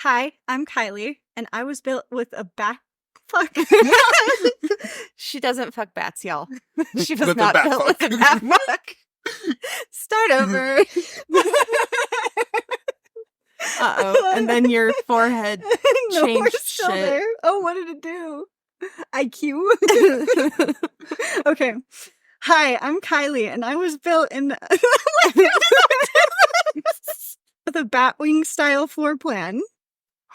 Hi, I'm Kylee, and I was built with a back. Fuck. She doesn't fuck bats, y'all. She was With a not bat built fuck. with a bat fuck. Start over. Uh-oh. And then your forehead No, we're changed still shit. there. Oh, what did it do? IQ. Okay. Hi, I'm Kylee, and I was built in with a batwing style floor plan.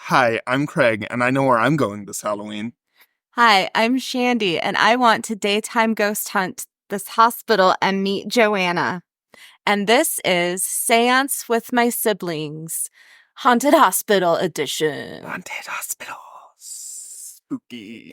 Hi, I'm Craig, and I know where I'm going this Halloween. Hi, I'm Shandi, and I want to daytime ghost hunt this hospital and meet Joanna. And this is Seance with My Siblings, Haunted Hospital Edition. Haunted Hospital. Spooky.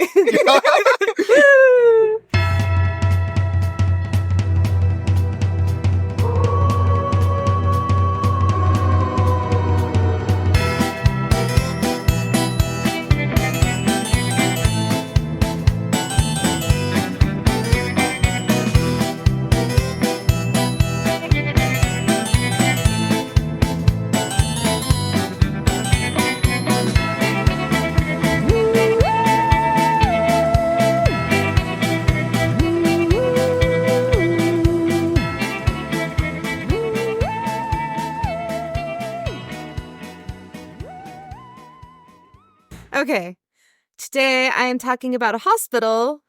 Okay, today I am talking about a hospital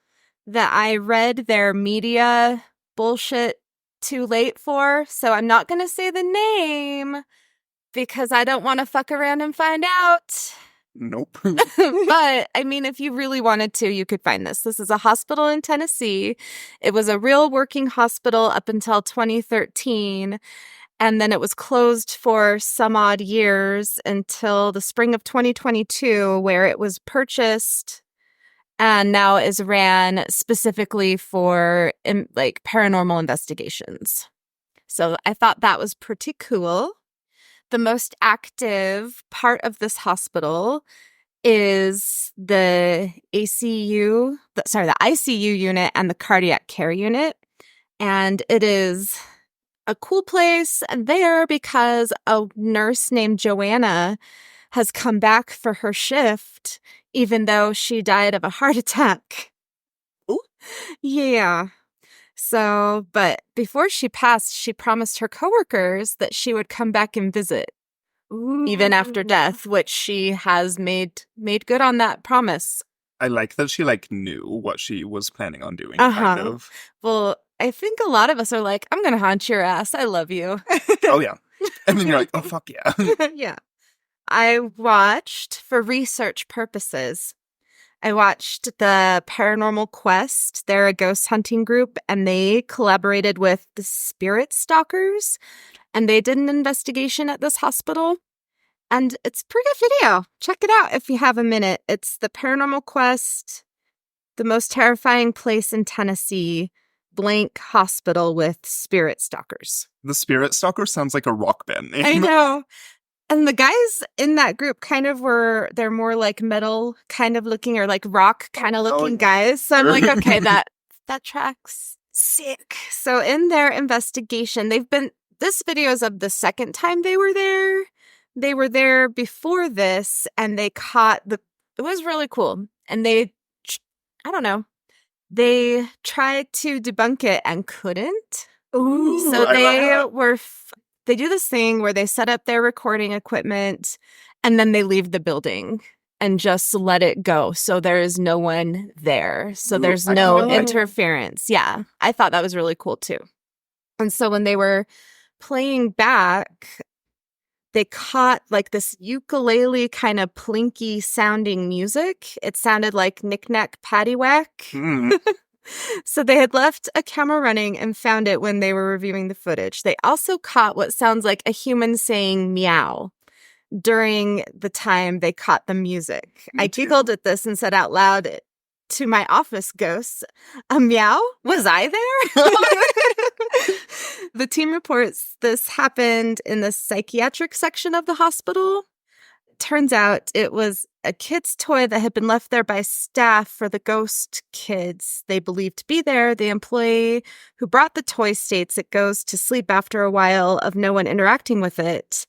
that I read their media bullshit too late for, so I'm not going to say the name because I don't want to fuck around and find out. Nope. But, I mean, if you really wanted to, you could find this. This is a hospital in Tennessee. It was a real working hospital up until 2013. And then it was closed for some odd years until the spring of 2022, where it was purchased and now is ran specifically for paranormal investigations. So I thought that was pretty cool. The most active part of this hospital is the ICU unit and the cardiac care unit. And it is a cool place there because a nurse named Joanna has come back for her shift, even though she died of a heart attack. Ooh. Yeah. So, but before she passed, she promised her coworkers that she would come back and visit, even after death, which she has made good on that promise. I like that she knew what she was planning on doing, Uh-huh. kind of. Well, I think a lot of us are like, I'm going to haunt your ass. I love you. Oh, yeah. And then you're like, oh, fuck yeah. Yeah. I watched, for research purposes, I watched the Paranormal Quest. They're a ghost hunting group, and they collaborated with the Spirit Stalkers, and they did an investigation at this hospital. And it's a pretty good video. Check it out if you have a minute. It's the Paranormal Quest, the most terrifying place in Tennessee, blank hospital with Spirit Stalkers. The Spirit Stalker sounds like a rock band name. I know. And the guys in that group they're more like metal kind of looking or like rock kind of looking guys. So I'm like, okay, that tracks. Sick. So in their investigation, this video is of the second time they were there. They were there before this and they caught it was really cool. And they tried to debunk it and couldn't. Ooh. So they do this thing where they set up their recording equipment and then they leave the building and just let it go. So there is no one there. So there's no interference. Yeah. I thought that was really cool too. And so when they were playing back, they caught this ukulele kind of plinky sounding music. It sounded like knick-knack paddywhack. Mm. So they had left a camera running and found it when they were reviewing the footage. They also caught what sounds like a human saying meow during the time they caught the music. I giggled at this and said out loud to my office ghosts, a meow? Was I there? The team reports this happened in the psychiatric section of the hospital. Turns out it was a kid's toy that had been left there by staff for the ghost kids they believed to be there. The employee who brought the toy states it goes to sleep after a while of no one interacting with it.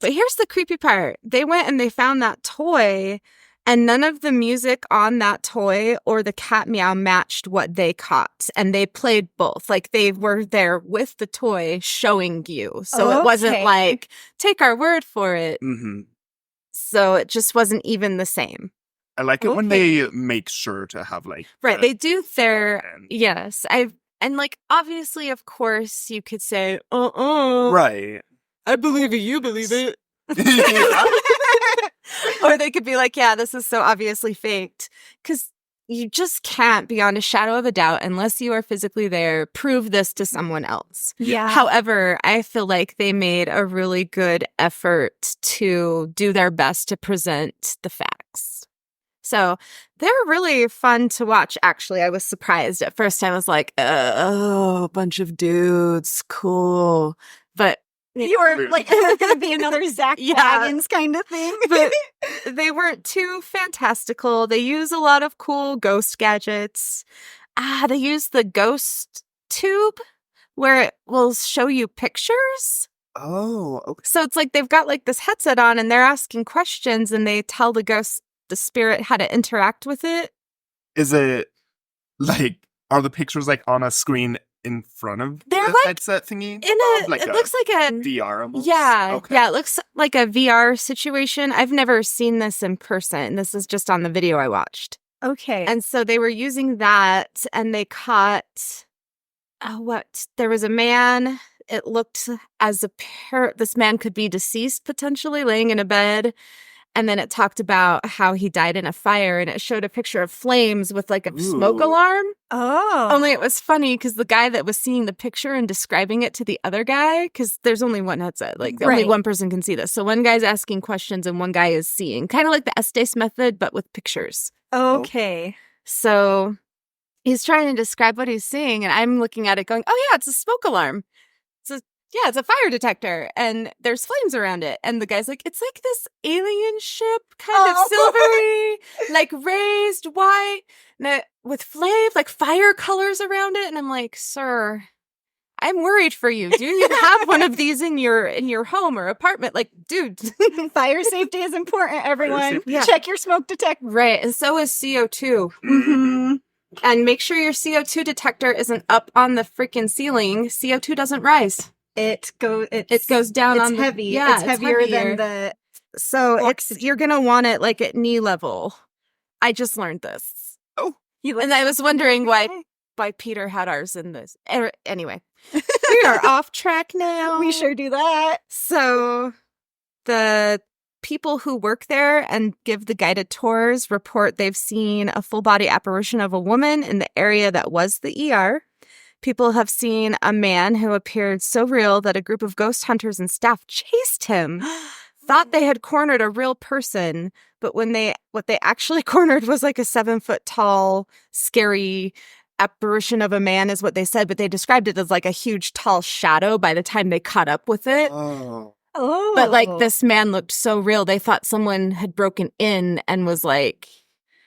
But here's the creepy part. They went and they found that toy, and none of the music on that toy or the cat meow matched what they caught. And they played both. Like, they were there with the toy showing you. So it wasn't like, take our word for it. Mm-hmm. So it just wasn't even the same. I like it when they make sure to have, like... Right, they do their... Yes, and, like, obviously, of course, you could say, Right. I believe it, you believe it. Or they could be like, yeah, this is so obviously faked. Because you just can't, beyond a shadow of a doubt, unless you are physically there, prove this to someone else. Yeah. However, I feel like they made a really good effort to do their best to present the facts. So they're really fun to watch, actually. I was surprised. At first, I was like, a bunch of dudes, cool. But you were like, it's going to be another Zach Baggins kind of thing. But they weren't too fantastical. They use a lot of cool ghost gadgets. They use the ghost tube where it will show you pictures. Oh, okay. So it's like they've got like this headset on and they're asking questions and they tell the ghost, the spirit, how to interact with it. Is it like, are the pictures like on a screen in front of They're the like headset thingy? It like looks like a VR almost? Yeah. Okay. Yeah, it looks like a VR situation. I've never seen this in person. This is just on the video I watched. Okay. And so they were using that and they caught there was a man. It looked as this man could be deceased potentially laying in a bed. And then it talked about how he died in a fire and it showed a picture of flames with like a smoke alarm. Oh. Only it was funny because the guy that was seeing the picture and describing it to the other guy, because there's only one headset, like only one person can see this. So one guy's asking questions and one guy is seeing, kind of like the Estes method, but with pictures. Okay. So he's trying to describe what he's seeing and I'm looking at it going, oh yeah, it's a smoke alarm. It's a fire detector, and there's flames around it. And the guy's like, it's like this alien ship, kind of silvery, like raised white, with flame, like fire colors around it. And I'm like, sir, I'm worried for you. Do you have one of these in your home or apartment? Like, dude. Fire safety is important, everyone. Yeah. Check your smoke detector. Right, and so is CO2. Mm-hmm. And make sure your CO2 detector isn't up on the freaking ceiling. CO2 doesn't rise. It goes down on it's heavy. Yeah, it's heavier than the So you're gonna want it like at knee level. I just learned this. Oh. And I was wondering why Peter had ours in this. Anyway. We are off track now. We sure do that. So the people who work there and give the guided tours report they've seen a full body apparition of a woman in the area that was the ER. People have seen a man who appeared so real that a group of ghost hunters and staff chased him, thought they had cornered a real person, but what they actually cornered was like a 7-foot tall, scary apparition of a man is what they said, but they described it as like a huge, tall shadow by the time they caught up with it. Oh. But like this man looked so real, they thought someone had broken in and was like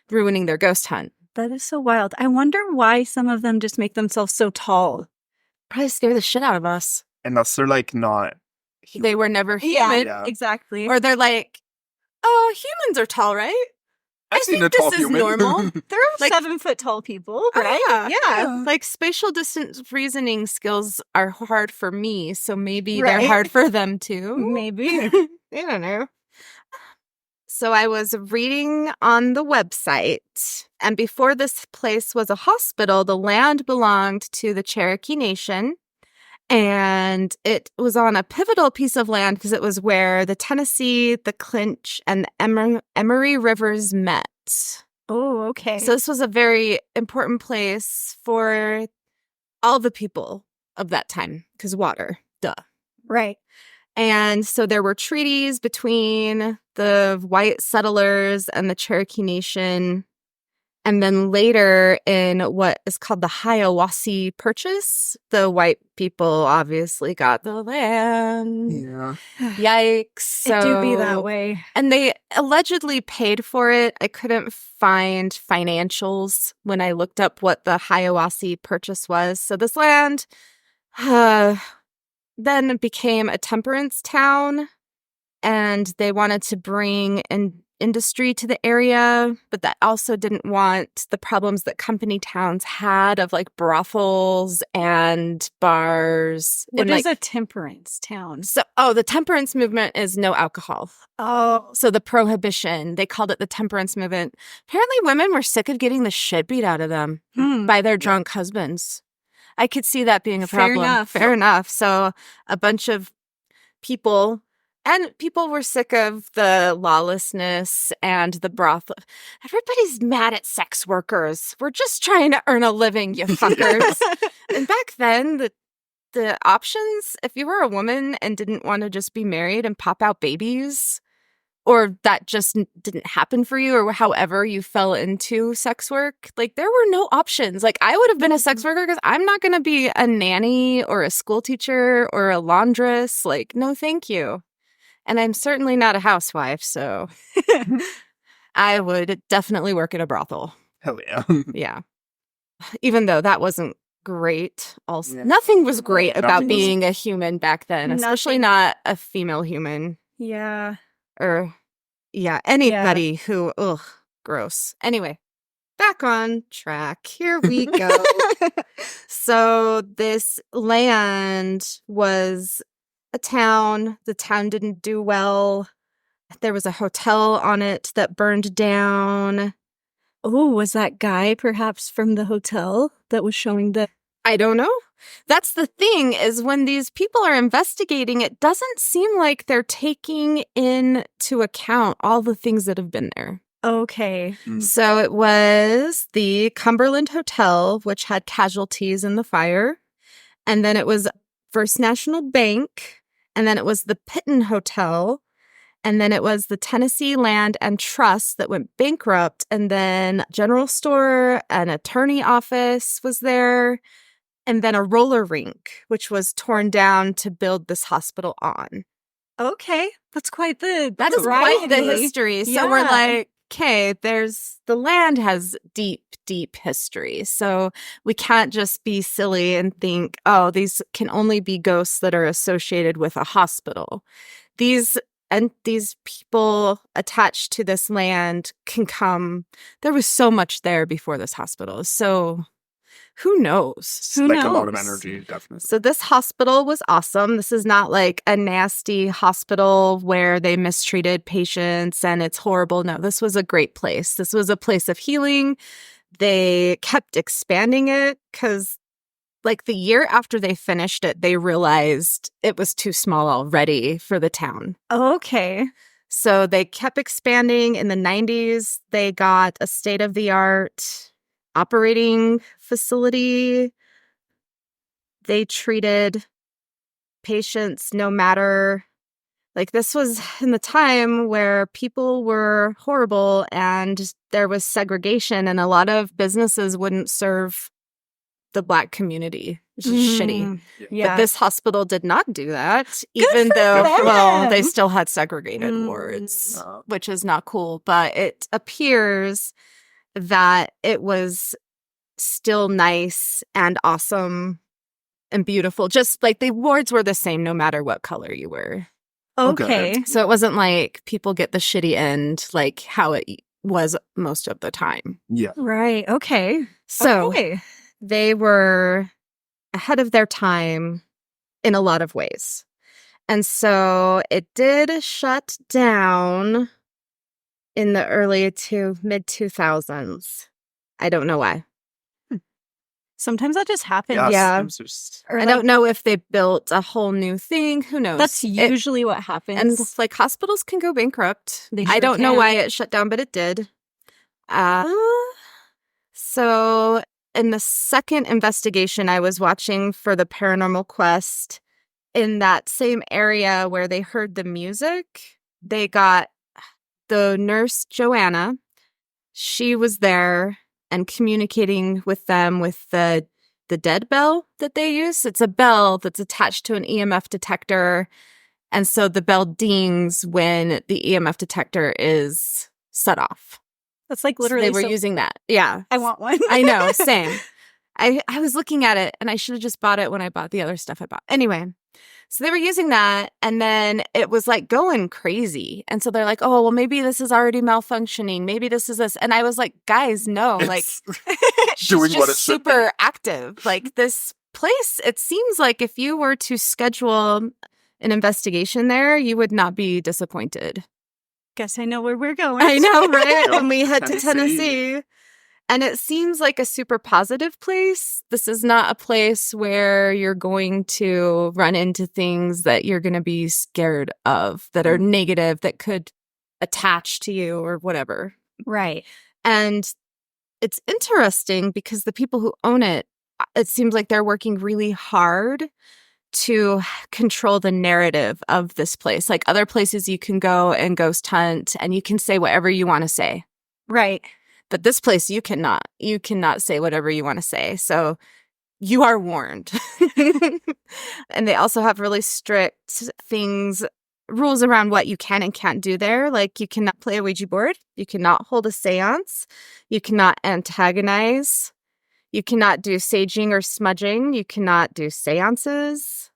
ruining their ghost hunt. That is so wild. I wonder why some of them just make themselves so tall. Probably scare the shit out of us. Unless they're like not. They were never human. Yeah. Exactly. Or they're like, oh, humans are tall, right? I've seen a think tall this is human. normal. There are like 7-foot tall people, Oh, right? yeah. Like spatial distance reasoning skills are hard for me, so maybe Right. they're hard for them too. Maybe. I don't know. So I was reading on the website, and before this place was a hospital, the land belonged to the Cherokee Nation, and it was on a pivotal piece of land because it was where the Tennessee, the Clinch, and the Emory Rivers met. Oh, okay. So this was a very important place for all the people of that time, because water, duh. right. And so there were treaties between the white settlers and the Cherokee Nation. And then later in what is called the Hiawassee Purchase, the white people obviously got the land. Yeah. Yikes. It do be So- that way. And they allegedly paid for it. I couldn't find financials when I looked up what the Hiawassee Purchase was. So this land then became a temperance town and they wanted to bring an industry to the area, but that also didn't want the problems that company towns had of like brothels and bars. What and, is like, a temperance town? So, the temperance movement is no alcohol. Oh, So the prohibition, they called it the temperance movement. Apparently women were sick of getting the shit beat out of them by their drunk husbands. I could see that being a Fair problem. enough. Fair enough. So a bunch of people were sick of the lawlessness and the brothel. Everybody's mad at sex workers. We're just trying to earn a living, you fuckers. And back then, the options, if you were a woman and didn't want to just be married and pop out babies, or that just didn't happen for you, or however you fell into sex work, like there were no options. Like I would have been a sex worker because I'm not going to be a nanny or a school teacher or a laundress. Like, no, thank you. And I'm certainly not a housewife, so I would definitely work at a brothel. Hell yeah. Yeah. Even though that wasn't great. Also, Yeah. nothing was great about Nothing was- being a human back then, especially Nothing. not a female human. yeah. Or, yeah, anybody who, ugh, gross. Anyway, back on track. Here we go. So this land was a town. The town didn't do well. There was a hotel on it that burned down. Oh, was that guy perhaps from the hotel that was showing the... I don't know. That's the thing, is when these people are investigating, it doesn't seem like they're taking into account all the things that have been there. Okay. So it was the Cumberland Hotel, which had casualties in the fire. And then it was First National Bank. And then it was the Pitton Hotel. And then it was the Tennessee Land and Trust that went bankrupt. And then general store, an attorney office was there. And then a roller rink, which was torn down to build this hospital on. Okay. That's quite the... That is quite the history. So we're Yeah. like, okay, the land has deep, deep history. So we can't just be silly and think, oh, these can only be ghosts that are associated with a hospital. These people attached to this land can come. There was so much there before this hospital. So who knows? Who Like a lot of knows? energy, definitely. So this hospital was awesome. This is not like a nasty hospital where they mistreated patients and it's horrible. No, this was a great place. This was a place of healing. They kept expanding it because like the year after they finished it, they realized it was too small already for the town. Okay. So they kept expanding. In the 90s, they got a state-of-the-art operating facility. They treated patients no matter, like this was in the time where people were horrible and there was segregation and a lot of businesses wouldn't serve the Black community, which is shitty. Yeah. But this hospital did not do that, Good even for though, well, they them. still had segregated wards, which is not cool. But it appears that it was still nice and awesome and beautiful. Just like the wards were the same no matter what color you were. Okay. So it wasn't like people get the shitty end like how it was most of the time. Yeah. Right. Okay. So Okay. they were ahead of their time in a lot of ways. And so it did shut down in the early to mid 2000s. I don't know why. Sometimes that just happens. Yeah. It's just- Or I like, don't know if they built a whole new thing. Who knows? That's It- usually what happens. and like hospitals can go bankrupt. They I sure don't know can. why it shut down, but it did. So in the second investigation I was watching for the Paranormal Quest, in that same area where they heard the music, they got the nurse Joanna. She was there and communicating with them with the dead bell that they use. It's a bell that's attached to an EMF detector. And so the bell dings when the EMF detector is set off. That's like So literally. they were using that. Yeah. I want one. I know, same. I was looking at it and I should have just bought it when I bought the other stuff I bought. Anyway, So they were using that, and then it was like going crazy. And so they're like, oh, well, maybe this is already malfunctioning. Maybe this is this. And I was like, guys, no, like she's doing just what it should be. super active. Like this place, it seems like if you were to schedule an investigation there, you would not be disappointed. Guess I know where we're going. I know, right? Yep. When we head to Tennessee. Tennessee. And it seems like a super positive place. This is not a place where you're going to run into things that you're going to be scared of, that are negative, that could attach to you or whatever. Right. And it's interesting because the people who own it seems like they're working really hard to control the narrative of this place. Like other places you can go and ghost hunt and you can say whatever you want to say. Right. But this place, you cannot. You cannot say whatever you want to say. So you are warned. And they also have really strict rules around what you can and can't do there. Like you cannot play a Ouija board. You cannot hold a seance. You cannot antagonize. You cannot do saging or smudging. You cannot do seances.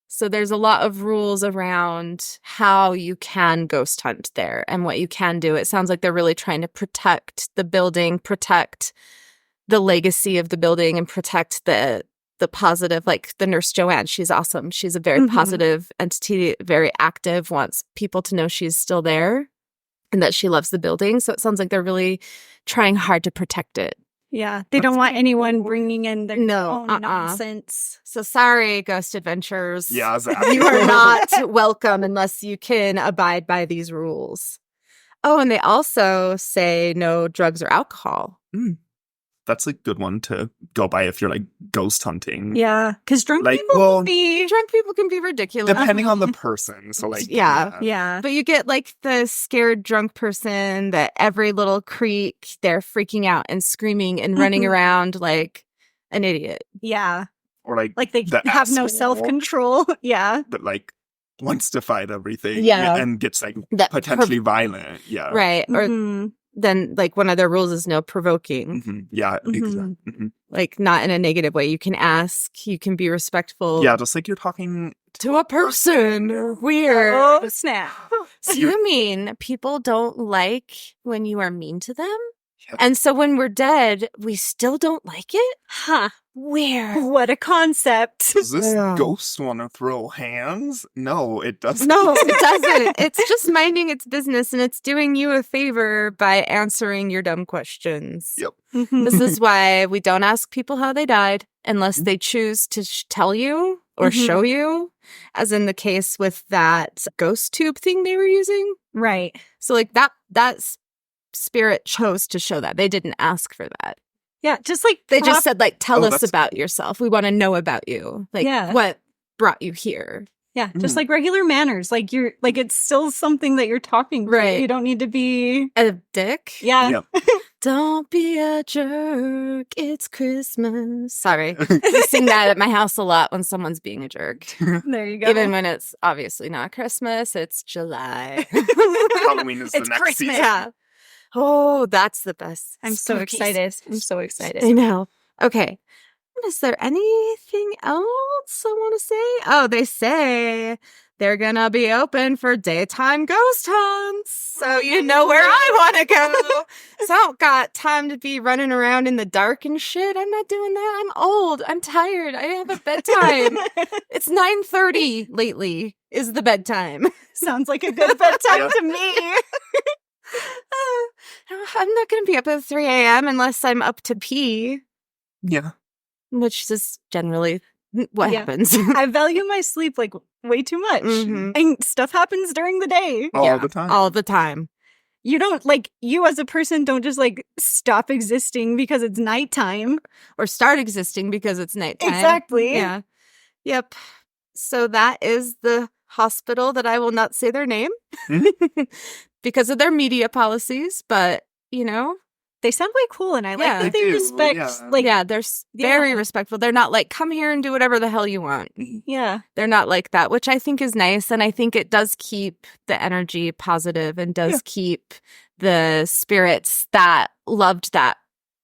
So there's a lot of rules around how you can ghost hunt there and what you can do. It sounds like they're really trying to protect the building, protect the legacy of the building, and protect the positive, like the nurse Joanna. She's awesome. She's a very positive entity, very active, wants people to know she's still there and that she loves the building. So it sounds like they're really trying hard to protect it. Yeah. They don't want anyone bringing in their No, own nonsense. So sorry, Ghost Adventures. Yeah, exactly. You are not welcome unless you can abide by these rules. Oh, and they also say no drugs or alcohol. That's a good one to go by if you're like ghost hunting. Yeah. Because drunk Like, people well, will be... Drunk people can be ridiculous. depending on the person. So like, Yeah. Yeah. But you get like the scared drunk person that every little creak, they're freaking out and screaming and running around like an idiot. Yeah. Or like Like they the have no asshole self-control. Yeah. that like wants to fight everything. Yeah. And gets like That potentially violent. Yeah. Right. Or Mhm. then like one of their rules is no provoking. Mhm. Yeah. Mhm. Exactly. Mhm. Like not in a negative way. You can ask, you can be respectful. Yeah. Just like you're talking. To a person. Weird. Oh, snap. So you mean people don't like when you are mean to them? Yep. And so when we're dead, we still don't like it? Huh. Weird. What a concept. Does this Yeah. ghost want to throw hands? No, it doesn't. No, it doesn't. It's just minding its business and it's doing you a favor by answering your dumb questions. Yep. Mhm. This is why we don't ask people how they died unless they choose to tell you or show you, as in the case with that ghost tube thing they were using. Right. So like that spirit chose to show that. They didn't ask for that. Yeah. Just like They just said like, tell Oh, us that's- about yourself. We want to know about you. Like Yeah. what brought you here. yeah, just like regular manners. Like you're like it's still something that you're talking to. Right. You don't need to be A dick? yeah. Yep. Don't be a jerk. It's Christmas. Sorry. We sing that at my house a lot when someone's being a jerk. There you go. Even when it's obviously not Christmas, it's July. Halloween is the It's next Christmas. season. Yeah. Oh, that's the best. I'm so Spooky excited. season. I'm so excited. I know. Okay. Is there anything else I want to say? Oh, they say they're going to be open for daytime ghost hunts. So you know where I want to go. So I don't got time to be running around in the dark and shit. I'm not doing that. I'm old. I'm tired. I have a bedtime. It's 9:30 lately is the bedtime. Sounds like a good bedtime Yeah. to me. I'm not going to be up at 3 a.m. unless I'm up to pee, Yeah. which is generally what Yeah. happens. I value my sleep like way too much. Mhm. And stuff happens during the day. All the time. All the time. You don't like you as a person don't just like stop existing because it's nighttime. Or start existing because it's nighttime. Exactly. Yeah. Yep. So that is the hospital that I will not say their name because of their media policies. But, you know, They sound way cool and I like Yeah. that They they do, respect yeah. like yeah, they're very Yeah. respectful. They're not like, come here and do whatever the hell you want. yeah. They're not like that, which I think is nice. And I think it does keep the energy positive and does keep the spirits that loved that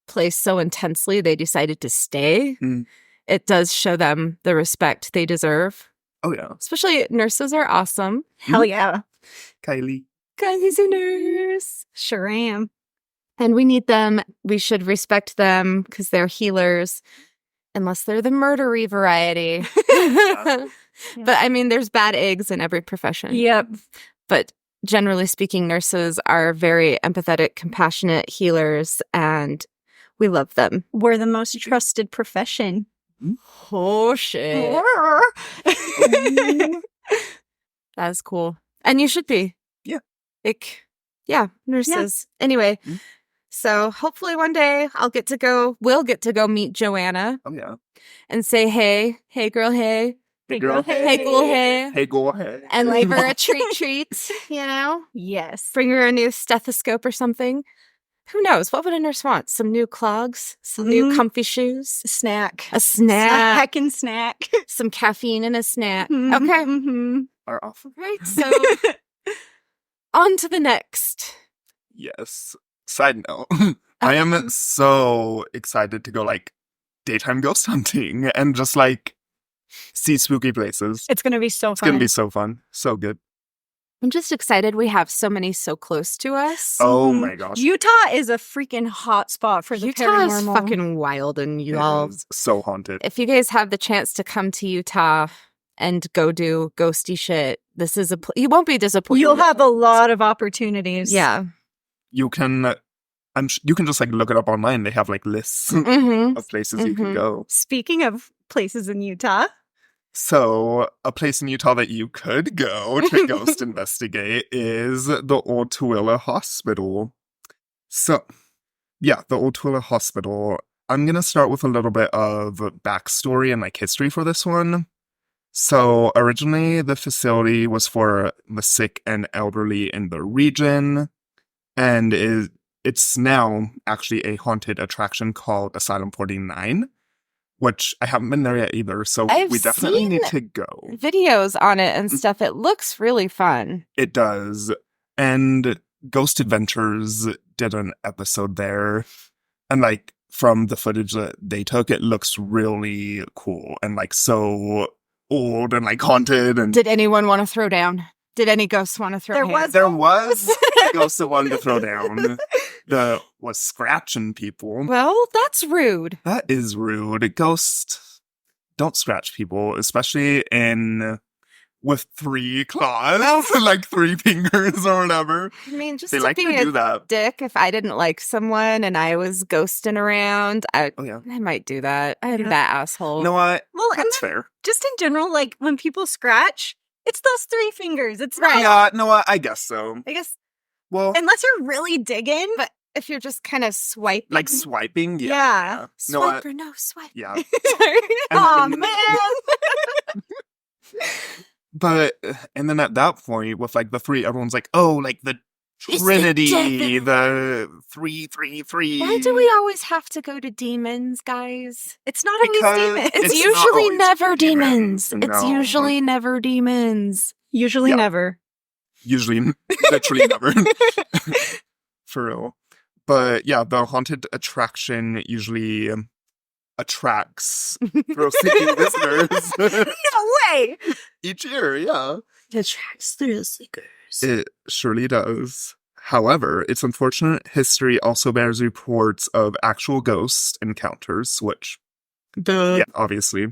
place so intensely they decided to stay. Mm. It does show them the respect they deserve. Oh, yeah. Especially nurses are awesome. Hell yeah. Kylee. Kylie's a nurse. Sure am. And we need them. We should respect them because they're healers. Unless they're the murdery variety. But I mean, there's bad eggs in every profession. Yep. But generally speaking, nurses are very empathetic, compassionate healers, and we love them. We're the most trusted profession. Oh, shit. That's cool. And you should be. Yeah. Nurses. Anyway, Mm. so hopefully one day we'll get to go meet Joanna Oh, yeah. and say, hey girl, hey. Hey, girl. Hey, girl, hey. Hey, go ahead. And leave her a treat, you know? Yes. Bring her a new stethoscope or something. Who knows? What would a nurse want? Some new clogs? Some new comfy shoes? Snack. A snack? A heckin' snack. Some caffeine and a snack. Mhm, Okay. mhm. Are off. Right, so on to the next. Yes. Side note. I am so excited to go, like, daytime ghost hunting and just, like, see spooky places. It's going to be so It's fun. going to be so fun. So good. I'm just excited we have so many so close to us. Oh, Mhm. my gosh. Utah is a freaking hot spot for the Utah is paranormal. fucking wild, and It y'all, is so haunted. if you guys have the chance to come to Utah and go do ghosty shit, this is you won't be disappointed. You'll have a lot of opportunities. Yeah. You can... you can just, like, look it up online. They have, like, lists Mm-hmm. of places you can Mhm. go. Speaking of places in Utah, So, a place in Utah that you could go to ghost investigate is the Old Tooele Hospital. So, yeah, the Old Tooele Hospital. I'm going to start with a little bit of backstory and, like, history for this one. So, originally, the facility was for the sick and elderly in the region, and it's now actually a haunted attraction called Asylum 49. Which I haven't been there yet either, so I've we definitely seen need to go. videos on it and stuff. It looks really fun. It does. And Ghost Adventures did an episode there. And, like, from the footage that they took, it looks really cool and, like, so old and, like, haunted. And Did anyone want to throw down? Did any ghosts want to throw There hands? there was a ghost that wanted to throw down. That was scratching people. Well, that's rude. That is rude. Ghosts don't scratch people, especially with 3 claws, like 3 fingers or whatever. I mean, just They to like be to do a that. dick, if I didn't like someone and I was ghosting around, I Oh, yeah. might do that. I'm Yeah. that asshole. You know what? well, and That's then fair. just in general, like when people scratch, it's those 3 fingers. It's not, Yeah, no, I guess so. I guess, Well, unless you're really digging. but if you're just kind of swiping. like swiping, yeah. Yeah. No, Swipe or no swipe. Yeah. Aw, And- man. But, and then at that point, with, like, the 3, everyone's like, oh, like, the It's the Trinity, devil. the 333. Why do we always have to go to demons, guys? It's not Because always demons. It's, It's not usually always never demons. demons. It's No. usually never demons. Usually Yeah. never. Usually, literally never. For real. But yeah, the haunted attraction usually attracts thrill-seeking visitors No way. each year, yeah. It attracts thrill seekers. It surely does. However, its unfortunate history also bears reports of actual ghost encounters, which, yeah, obviously,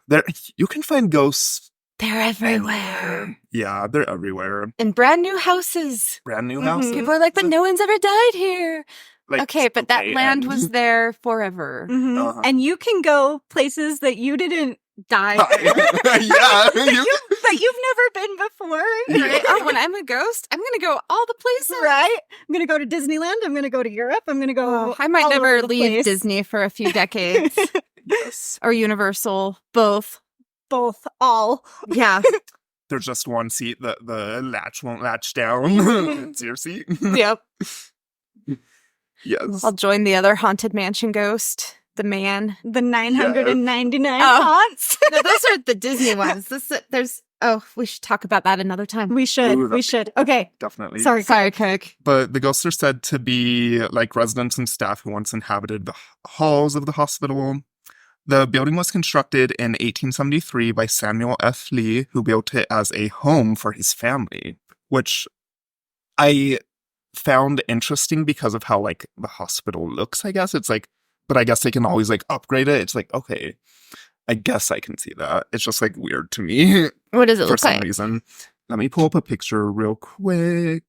there you can find ghosts. They're everywhere. Yeah, they're everywhere. In brand new houses. Brand new Mhm. houses. People are like, but no one's ever died here. Like, Okay, but that okay, land and- was there forever. Mhm. Uh-huh. And you can go places that you didn't die. Yeah, that you've never been before. Yeah. Right? Oh, when I'm a ghost, I'm going to go all the places. Right? I'm going to go to Disneyland. I'm going to go to Europe. I'm going to go. Oh, I might all never over the leave place. Disney for a few decades. Yes. Or Universal. Both. Both, all. Yeah. There's just one seat that the latch won't latch down. It's your seat. Yep. Yes. I'll join the other haunted mansion ghost. The man. The 999 Oh. haunts. No, those are the Disney ones. We should talk about that another time. We should. Ooh, We should. Okay. Definitely. Sorry. Sorry, Cook. But the ghosts are said to be like residents and staff who once inhabited the halls of the hospital. The building was constructed in 1873 by Samuel F. Lee, who built it as a home for his family, which I found interesting because of how, like, the hospital looks, I guess. It's like, but I guess they can always, like, upgrade it. It's like, okay, I guess I can see that. It's just, like, weird to me What does it for look some like? reason. Let me pull up a picture real quick.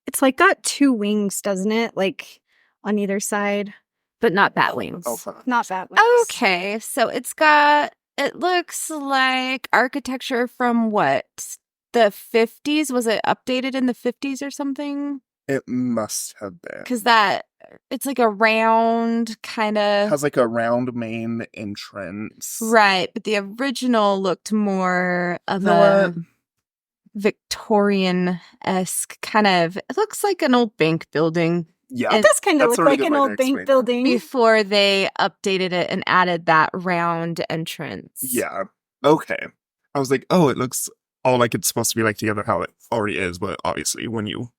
It's like got two wings, doesn't it? Like on either side. But not bat wings. Oh, fuck. Not bat wings. Okay, so it looks like architecture from what? The 50s? Was it updated in the 50s or something? It must have been. Because it's like a round kind of. Has, like, a round main entrance. Right, but the original looked more of You know a Victorian-esque kind of. It looks like an old bank building. Yeah. It does kind of That's look a really like good an way to old explain bank it. building. Before they updated it and added that round entrance. Yeah. Okay. I was like, oh, it looks all like it's supposed to be like together how it already is, but obviously when you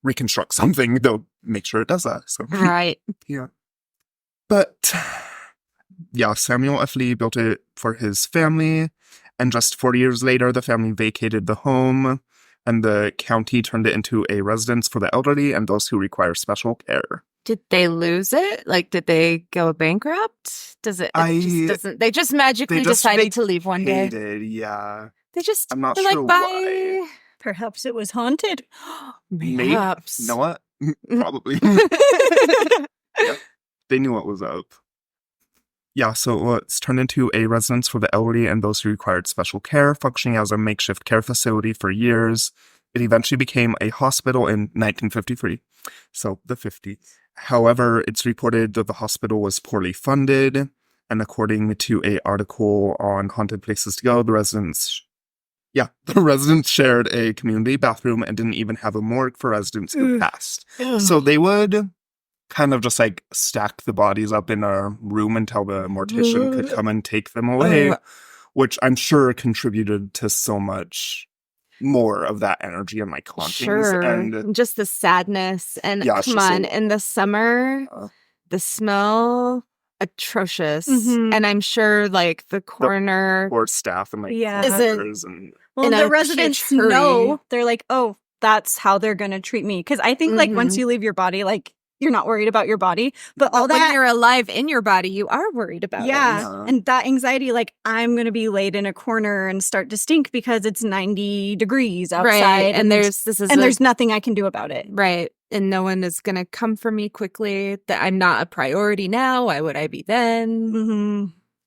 reconstruct something, they'll make sure it does that. So Right. yeah. But yeah, Samuel F. Lee built it for his family, and just 40 years later, the family vacated the home, and the county turned it into a residence for the elderly and those who require special care. Did they lose it? Like, did they go bankrupt? Does it? It just doesn't. They just magically decided to leave one day. Hated, yeah. They just. I'm not were sure like, bye. why. Perhaps it was haunted. Maybe. Perhaps. You know what? Probably. Yeah. They knew what was up. Yeah, so it's turned into a residence for the elderly and those who required special care, functioning as a makeshift care facility for years. It eventually became a hospital in 1953, so the 50s. However, it's reported that the hospital was poorly funded, and according to an article on Haunted Places to Go, the residents shared a community bathroom and didn't even have a morgue for residents who passed. So they would kind of just like stack the bodies up in a room until the mortician could come and take them away, which I'm sure contributed to so much more of that energy and like hauntings. Sure. And just the sadness. And Yeah, it's come just on, in the summer, the smell, atrocious. Mhm. And I'm sure like the coroner. poor staff and like Yeah. coworkers and Well, in the a residents huge hurry. know. They're like, oh, that's how they're going to treat me. Because I think like once Mhm. you leave your body, like you're not worried about your body. But all when that, you're alive in your body, you are worried about it. yeah. And that anxiety, like I'm going to be laid in a corner and start to stink because it's 90 degrees outside. Right. And there's nothing I can do about it. right. And no one is going to come for me quickly. That I'm not a priority now. Why would I be then? Mm-hmm.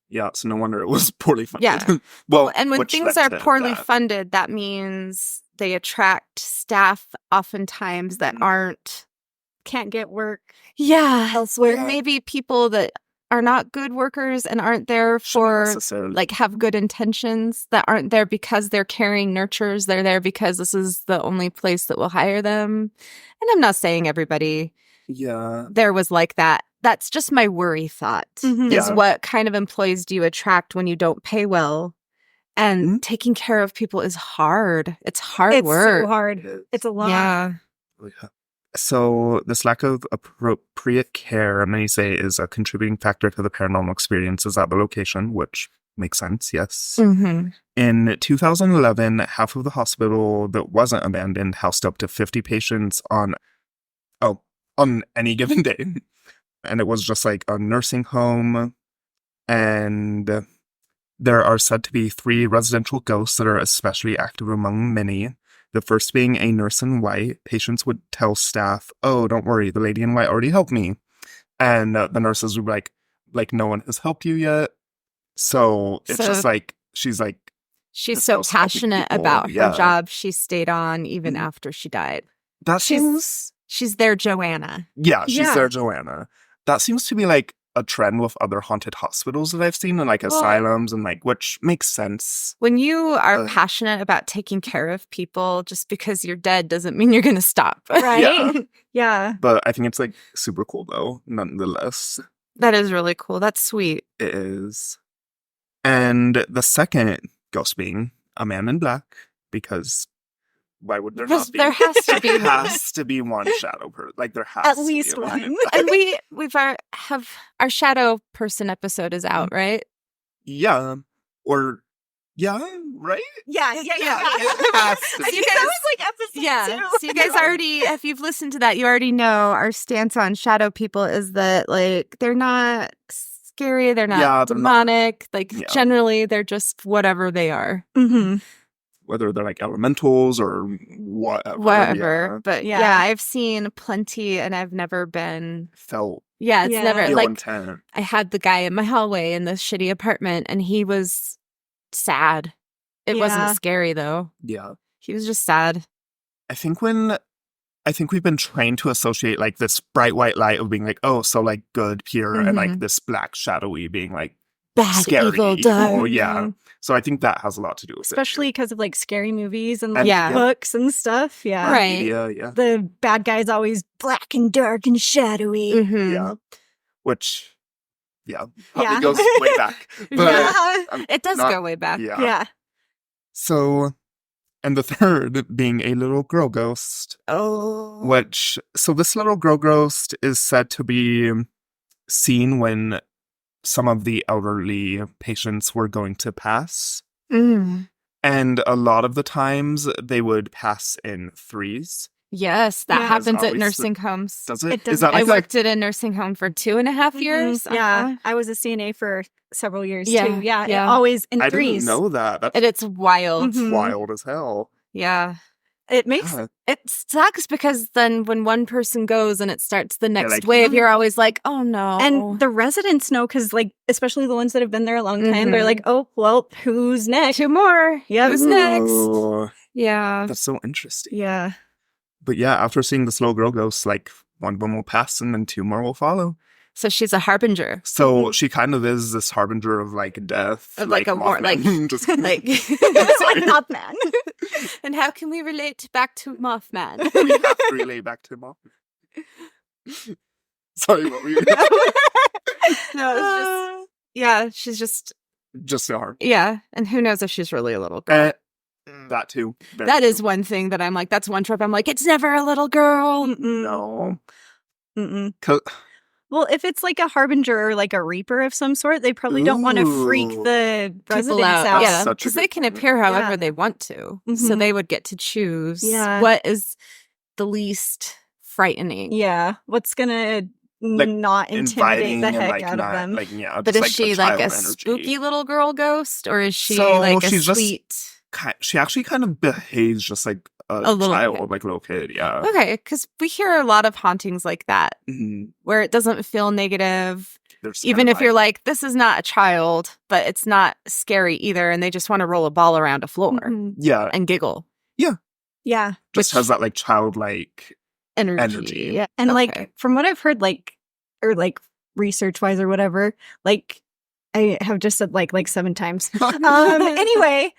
yeah, so no wonder it was poorly funded. Yeah. well, And when which things led are to poorly that. funded, that means they attract staff oftentimes that aren't. Can't get work Yeah. elsewhere. Yeah. Maybe people that are not good workers and aren't there Shouldn't for necessarily- like have good intentions, that aren't there because they're carrying nurtures. They're there because this is the only place that will hire them. And I'm not saying everybody yeah. there was like that. That's just my worry thought. Mhm. Is Yeah. what kind of employees do you attract when you don't pay well? And Mhm. taking care of people is hard. It's hard It's work. so hard. It's a lot. Yeah. So this lack of appropriate care, many say, is a contributing factor to the paranormal experiences at the location, which makes sense, yes. Mm-hmm. In 2011, half of the hospital that wasn't abandoned housed up to 50 patients on any given day. And it was just like a nursing home. And there are said to be 3 residential ghosts that are especially active among many. The first being a nurse in white. Patients would tell staff, oh, don't worry, the lady in white already helped me. And the nurses would be like, no one has helped you yet. So it's just like, she's so just helping passionate people, about yeah. her job. She stayed on even Mhm. after she died. that seems, She's their Joanna. yeah, she's Yeah. their Joanna. That seems to be like a trend with other haunted hospitals that I've seen and like Well- asylums and like, which makes sense. When you are Uh, passionate about taking care of people, just because you're dead doesn't mean you're going to stop. Right? Yeah. Yeah. But I think it's like super cool though, nonetheless. That is really cool. That's sweet. It is. And the second ghost being a man in black, because why would there Because not be? there has to be There one. has to be one shadow person. Like there has At to least be one. And we've have our shadow person episode is out, right? Yeah. Or yeah, right? Yeah. It has to So be. you That guys- was like episode Yeah. 2. So you guys already, if you've listened to that, you already know our stance on shadow people is that like they're not scary, they're not Yeah, they're not. demonic. Like Yeah. generally they're just whatever they are. Mm-hmm. Whether they're like elementals or whatever. Whatever. But Yeah. yeah, I've seen plenty and I've never been Felt yeah, it's Yeah. never ill like intent. I had the guy in my hallway in this shitty apartment and he was sad. It Yeah. wasn't scary though. Yeah. He was just sad. I think we've been trained to associate like this bright white light of being like, oh, so like good, pure, and like this black shadowy being like Bad, scary. evil, dark. Oh, yeah. So I think that has a lot to do with Especially it. because of like scary movies and And- like Yeah. books and stuff. Yeah. Right. Yeah. The bad guy's always black and dark and shadowy. Mhm. Yeah. Which, probably Yeah. goes way back. But Yeah. It does not- go way back. yeah. Yeah. So, and the third being a little girl ghost, Oh. so this little girl ghost is said to be seen when some of the elderly patients were going to pass. Mm. And a lot of the times they would pass in threes. Yes, that Yeah. happens at Always nursing homes. Does It it? does- Is that I like worked at a nursing home for 2.5 Mhm. years. Yeah. I was a CNA for several years Yeah, too. Yeah. yeah. Always in I threes. didn't know that. That's And it's wild. Mhm. wild as hell. Yeah. It makes Yeah. It sucks because then when one person goes and it starts the next like, wave, you're always like, oh no. and the residents know because like especially the ones that have been there a long time, they're Mhm. like, oh well, who's next? 2 more. Yep. Who's next? Ooh, Yeah. that's so interesting. Yeah. But yeah, after seeing the slow girl ghost, like one of them will pass and then 2 more will follow. So she's a harbinger. So she kind of is this harbinger of like death. Of, like, a war- like- Just, Like It's like Mothman. And how can we relate back to Mothman? we have to relay back to Mothman. Sorry, what were you? No, it's just yeah, she's just Just a harm. yeah. And who knows if she's really a little girl. That too. Very That is true. one thing that I'm like, that's one trope. I'm like, it's never a little girl. No. Mm-mm. 'Cause- Well, if it's like a harbinger or like a reaper of some sort, they probably don't want to freak Ooh. the residents People out. out. Yeah, Such a because good they can point. appear however Yeah. they want to. So Mhm. they would get to choose Yeah. what is the least frightening. Yeah. What's gonna Like, not intimidate inviting the and heck like out not of them? like yeah. But just, is she the like a child energy. spooky little girl ghost or is she So like a she's just sweet? She actually kind of behaves just like a little child, kid. like a little kid. Yeah. Okay, because we hear a lot of hauntings like that Mhm. where it doesn't feel negative. They're just Even kinda if you're like, this is not a child, but it's not scary either, and they just want to roll a ball around a floor Mhm. yeah, and giggle. Yeah. just which- has that like childlike. Energy. Energy. Yeah. And Okay. like from what I've heard, like or like research wise or whatever, like I have just said like 7 times. Anyway,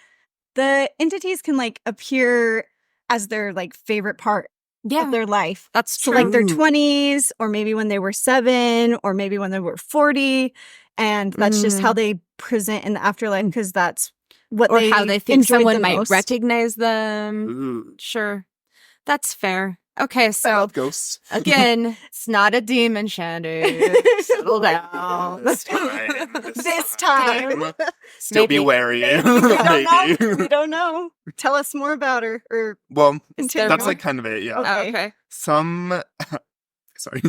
the entities can like appear as their like favorite part Yeah, of their life. that's So true. like their True. 20s, or maybe when they were 7, or maybe when they were 40, and that's just how they present in the afterlife because that's what or they how they think enjoyed someone the might most. recognize them. Ooh. Sure. That's fair. Okay, so Child ghosts. again, it's not a demon, Shandi. Settle down. This time. This time. Still be Maybe. wary. We don't know. We Maybe. don't know. Tell us more about her. Or Well, continue. that's like kind of it. Yeah. Okay. Oh, okay. Some sorry,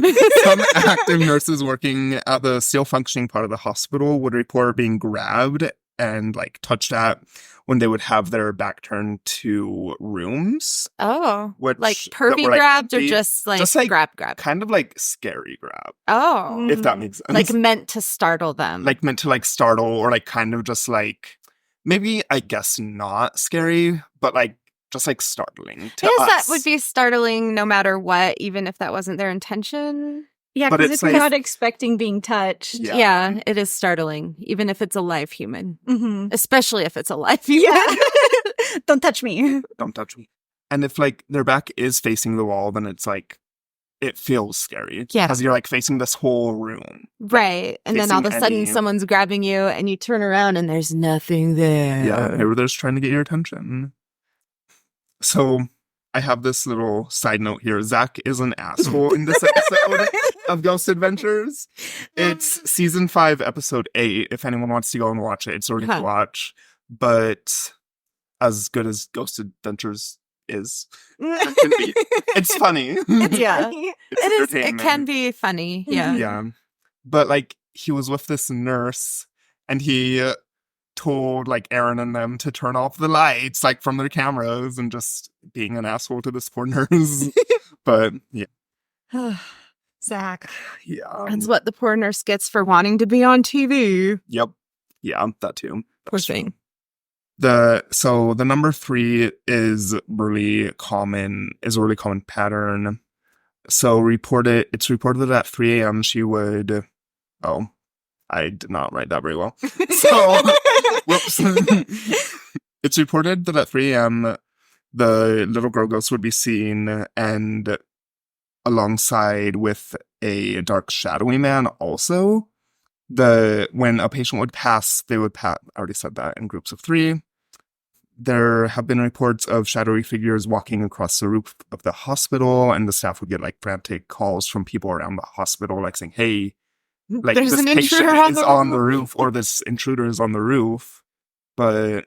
some active nurses working at the still functioning part of the hospital would report being grabbed and like touched at when they would have their back turned to rooms, Oh, which like that pervy were, like, grabbed or empty. just like Just, like, grab? kind of like scary grab, Oh, if that Mhm. makes sense. like meant to startle them. like meant to like startle or like kind of just like maybe I guess not scary, but like just like startling to I guess us. that would be startling no matter what, even if that wasn't their intention. yeah, But because it's if you're like- not expecting being touched. Yeah. Yeah, it is startling, even if it's a live human, Mhm. especially if it's a live human. Yeah. Don't touch me. Don't touch me. And if like their back is facing the wall, then it's like it feels scary. Yeah. Because you're like facing this whole room. Right. And then all of a Facing sudden any- someone's grabbing you and you turn around and there's nothing there. Yeah. Maybe they're just trying to get your attention. So I have this little side note here. Zach is an asshole in this episode of Ghost Adventures. It's season 5, episode 8. If anyone wants to go and watch it, it's already to watch. But as good as Ghost Adventures is, it's funny. It can be funny. Yeah. Yeah. But like, he was with this nurse, and he told like Aaron and them to turn off the lights like from their cameras, and just being an asshole to this poor nurse. But yeah. Zach. Yeah. That's what the poor nurse gets for wanting to be on TV. Yep. Yeah, that too. Poor thing. So the number 3 is a really common pattern. So it's reported at 3 a.m. she would, I did not write that very well. So, whoops. It's reported that at 3 a.m. the little girl ghost would be seen, and alongside with a dark shadowy man also. When a patient would pass, they would pass, I already said that, in groups of 3. There have been reports of shadowy figures walking across the roof of the hospital, and the staff would get like frantic calls from people around the hospital, like saying, hey, like There's this an patient intruder is on the roof, or this intruder is on the roof. But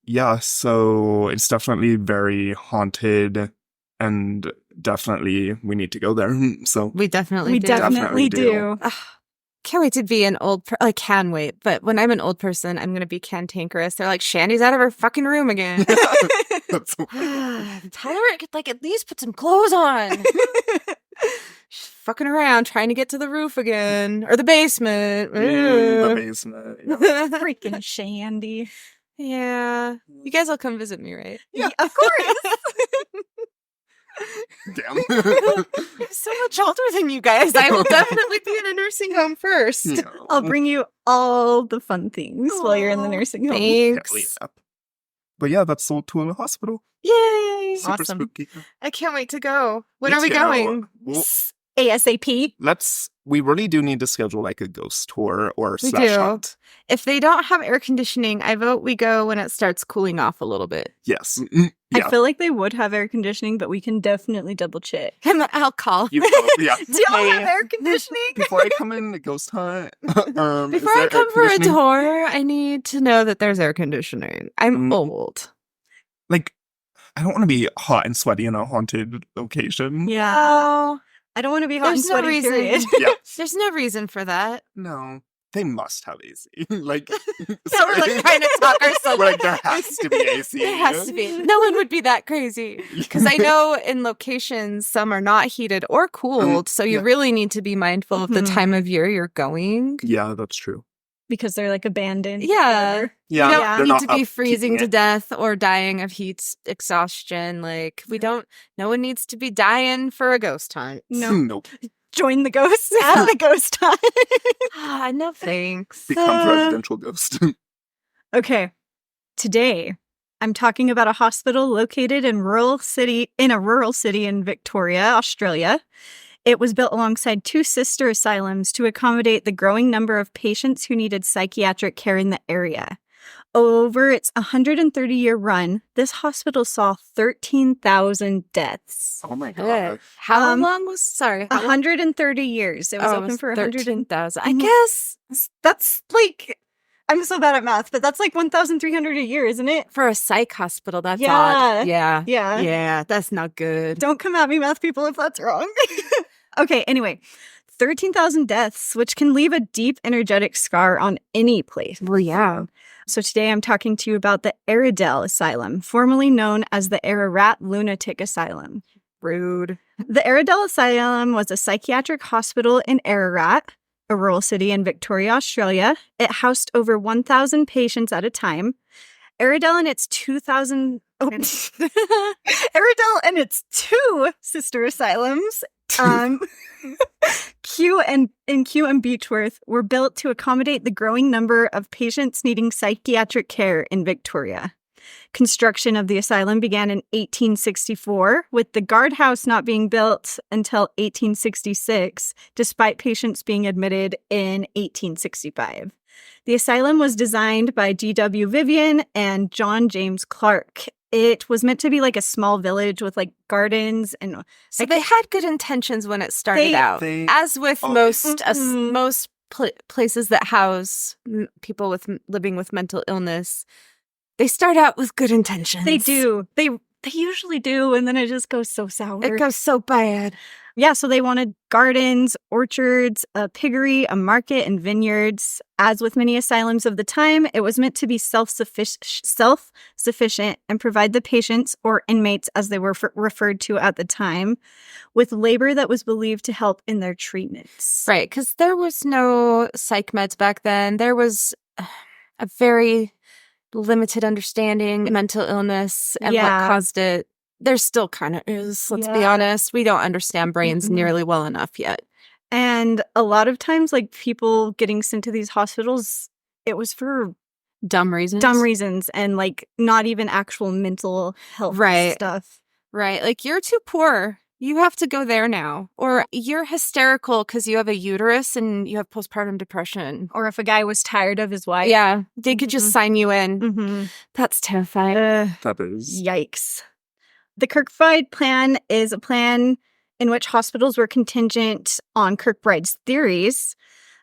yeah, so it's definitely very haunted, and definitely we need to go there. So We definitely do. Definitely do. do. Can't wait to be an old I can wait, but when I'm an old person, I'm going to be cantankerous. They're like, Shandy's out of her fucking room again. That's Tyler could like at least put some clothes on. She's fucking around trying to get to the roof again. Or the basement. the basement. Yeah. Freaking Shandi. Yeah. You guys will come visit me, right? Yeah, of course. Damn. I'm so much older than you guys. I will definitely be in a nursing home first. Yeah. I'll bring you all the fun things while you're in the nursing home. Thanks. But yeah, that's Old Tooele Hospital. Yay. Super Awesome. spooky. I can't wait to go. When Me are we too. going? Well, ASAP. we really do need to schedule like a ghost tour or We slash do. hunt. If they don't have air conditioning, I vote we go when it starts cooling off a little bit. Yes. I Yeah. feel like they would have air conditioning, but we can definitely double check. And I'll call. Yeah. Do y'all Hey, have air conditioning? before I come in the ghost hunt, is Before I there air come for a conditioning? tour, I need to know that there's air conditioning. I'm Mm. old. Like, I don't want to be hot and sweaty in a haunted location. Yeah. Oh, I don't want to be hot and there's no sweaty, reason. period. Yeah. There's no reason for that. No, they must have AC. Like, So we're like trying to talk ourselves. We're like, there has to be AC. There has to be. No one would be that crazy. Because I know in locations, some are not heated or cooled. So you yeah. really need to be mindful of the Mhm. time of year you're going. Yeah, that's true. Because they're like abandoned. Yeah. whatever. Yeah, You don't they're need not to be up freezing keeping to it. death or dying of heat exhaustion. Like, no one needs to be dying for a ghost hunt. No. Nope. Join the ghosts at the ghost hunt. No thanks. Becomes residential ghost. Okay. Today, I'm talking about a hospital located in a rural city in Victoria, Australia. It was built alongside 2 sister asylums to accommodate the growing number of patients who needed psychiatric care in the area. Over its 130-year run, this hospital saw 13,000 deaths. Oh my Good. god. How Um, long was, sorry, how long? 130 years. It was open for 13,000. I Mhm. guess That's like, I'm so bad at math, but that's like 1,300 a year, isn't it? for a psych hospital, that's Yeah. odd. Yeah. Yeah. Yeah, that's not good. Don't come at me, math people, if that's wrong. Okay, anyway, 13,000 deaths, which can leave a deep energetic scar on any place. Well, yeah. So today I'm talking to you about the Aradale Asylum, formerly known as the Ararat Lunatic Asylum. Rude. The Aradale Asylum was a psychiatric hospital in Ararat, a rural city in Victoria, Australia. It housed over 1,000 patients at a time. Aradale and its 2,000... Oh. Aradale and its 2 sister asylums, Kew and Beechworth, were built to accommodate the growing number of patients needing psychiatric care in Victoria. Construction of the asylum began in 1864, with the guardhouse not being built until 1866, despite patients being admitted in 1865. The asylum was designed by G.W. Vivian and John James Clark It was meant to be like a small village with like gardens and So they had good intentions when it started out. As with most places that house people living with mental illness, they start out with good intentions. They do. They usually do, and then it just goes so sour. It goes so bad. Yeah, so they wanted gardens, orchards, a piggery, a market, and vineyards. As with many asylums of the time, it was meant to be self-sufficient and provide the patients, or inmates as they were referred to at the time, with labor that was believed to help in their treatments. Right, because there was no psych meds back then. There was a very limited understanding of mental illness and what caused it. There still kind of is, let's be honest. We don't understand brains nearly well enough yet. And a lot of times, like, people getting sent to these hospitals, it was for dumb reasons. And, like, not even actual mental health stuff. Right. Like, you're too poor. You have to go there now. Or you're hysterical because you have a uterus and you have postpartum depression. Or if a guy was tired of his wife. Yeah. They could just sign you in. That's terrifying. That is. Yikes. The Kirkbride plan is a plan in which hospitals were contingent on Kirkbride's theories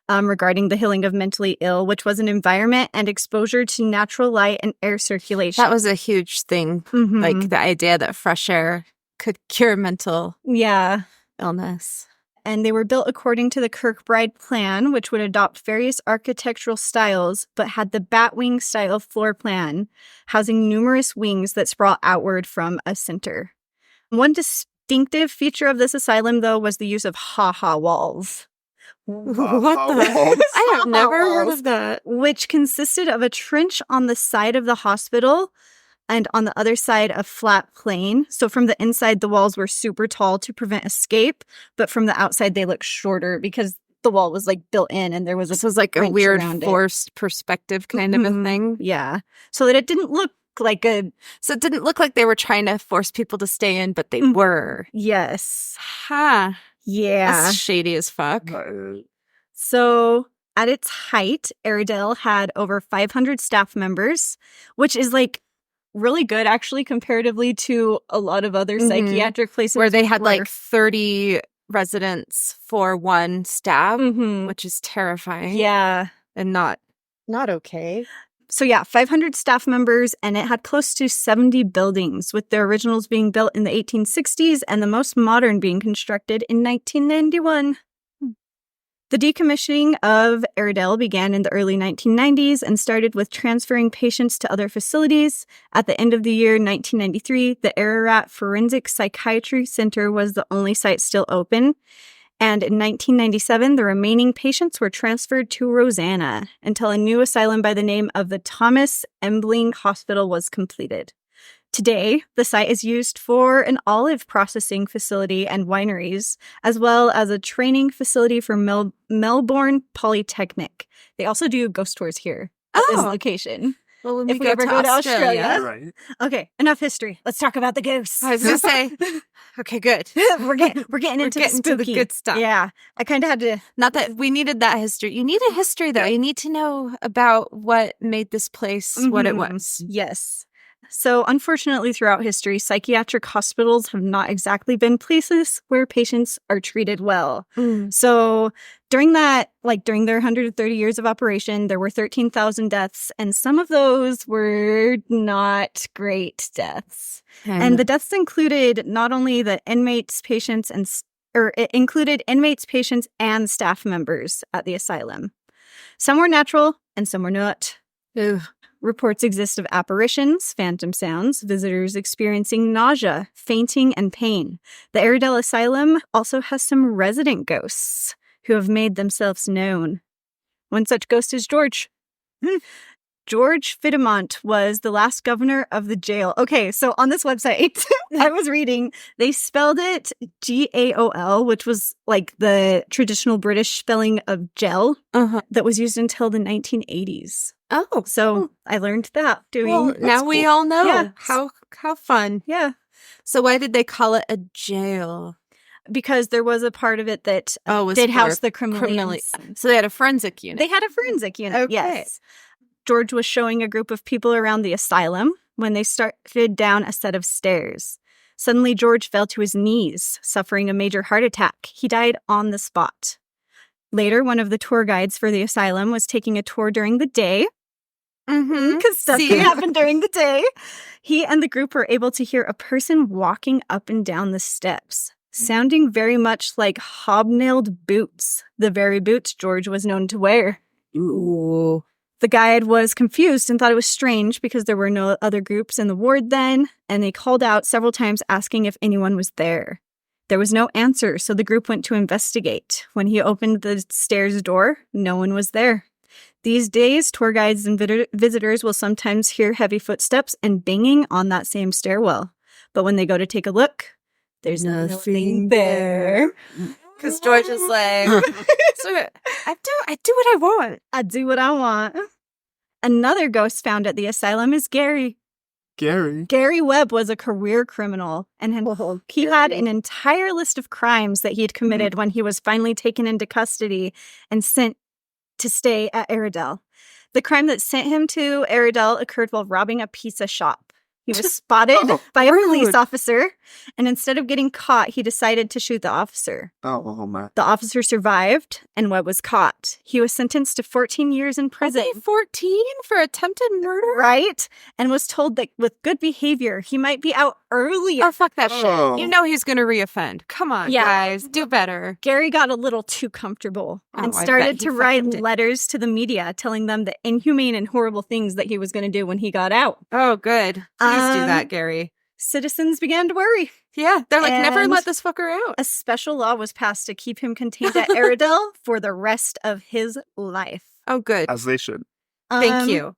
regarding the healing of mentally ill, which was an environment and exposure to natural light and air circulation. That was a huge thing. Like the idea that fresh air could cure mental illness. And they were built according to the Kirkbride plan, which would adopt various architectural styles, but had the batwing style floor plan, housing numerous wings that sprawl outward from a center. One distinctive feature of this asylum, though, was the use of ha-ha walls. What the? I have never heard of that. Which consisted of a trench on the side of the hospital and on the other side a flat plane. So from the inside, the walls were super tall to prevent escape, but from the outside, they looked shorter because the wall was like built in and there was this was like a weird forced perspective kind of a thing. Yeah. So that it didn't look like So it didn't look like they were trying to force people to stay in, but they were. Yes. Ha. Yeah. That's shady as fuck. So at its height, Aradale had over 500 staff members, which is like really good, actually, comparatively to a lot of other psychiatric places. Where they had like 30 residents for one staff, which is terrifying. Yeah. And not okay. So yeah, 500 staff members, and it had close to 70 buildings, with the originals being built in the 1860s and the most modern being constructed in 1991. The decommissioning of Aradale began in the early 1990s and started with transferring patients to other facilities. At the end of the year 1993, the Ararat Forensic Psychiatry Center was the only site still open. And in 1997, the remaining patients were transferred to Rosanna until a new asylum by the name of the Thomas Embling Hospital was completed. Today, the site is used for an olive processing facility and wineries, as well as a training facility for Melbourne Polytechnic. They also do ghost tours here at this location. Well, when if we ever go to Australia. Right. Okay, enough history. Let's talk about the ghosts. I was going to say, okay, good. We're getting into the good stuff. Yeah, I kind of had to. Not that we needed that history. You need a history, though. You need to know about what made this place what it was. Yes. So, unfortunately, throughout history, psychiatric hospitals have not exactly been places where patients are treated well. So, during their 130 years of operation, there were 13,000 deaths, and some of those were not great deaths. And the deaths included not only the inmates, patients, it included inmates, patients, and staff members at the asylum. Some were natural, and some were not. Ugh. Reports exist of apparitions, phantom sounds, visitors experiencing nausea, fainting, and pain. The Aradale Asylum also has some resident ghosts who have made themselves known. One such ghost is George. George Fidamont was the last governor of the jail. Okay, so on this website, I was reading, they spelled it Gaol, which was like the traditional British spelling of gel that was used until the 1980s. Oh. So I learned that doing. Well, now we all know. Yeah. How fun. Yeah. So why did they call it a jail? Because there was a part of it that did house the criminally. So they had a forensic unit. They had a forensic unit, Okay. yes. George was showing a group of people around the asylum when they started down a set of stairs. Suddenly, George fell to his knees, suffering a major heart attack. He died on the spot. Later, one of the tour guides for the asylum was taking a tour during the day. Because stuff can happen during the day. He and the group were able to hear a person walking up and down the steps, sounding very much like hobnailed boots, the very boots George was known to wear. Ooh. The guide was confused and thought it was strange because there were no other groups in the ward then, and they called out several times asking if anyone was there. There was no answer, so the group went to investigate. When he opened the stairs door, no one was there. These days, tour guides and visitors will sometimes hear heavy footsteps and banging on that same stairwell. But when they go to take a look, there's nothing there. Because George is like, so I do what I want. I do what I want. Another ghost found at the asylum is Gary. Gary Webb was a career criminal, and he had an entire list of crimes that he had committed when he was finally taken into custody and sent to stay at Aradale. The crime that sent him to Aradale occurred while robbing a pizza shop. He was spotted by a police officer, and instead of getting caught, he decided to shoot the officer. Oh my. The officer survived, and Webb was caught. He was sentenced to 14 years in prison. Only 14 for attempted murder? Right? And was told that with good behavior, he might be out earlier. Oh, fuck that Oh. shit. You know he's going to reoffend. Come on, guys. Do better. Gary got a little too comfortable and I started bet he to write fucking did. letters to the media telling them the inhumane and horrible things that he was going to do when he got out. Oh, good. Please do Um, that, Gary. Citizens began to worry. Yeah, they're like, never and- let this fucker out. A special law was passed to keep him contained at Aradale for the rest of his life. Oh, good. As they should. Thank you.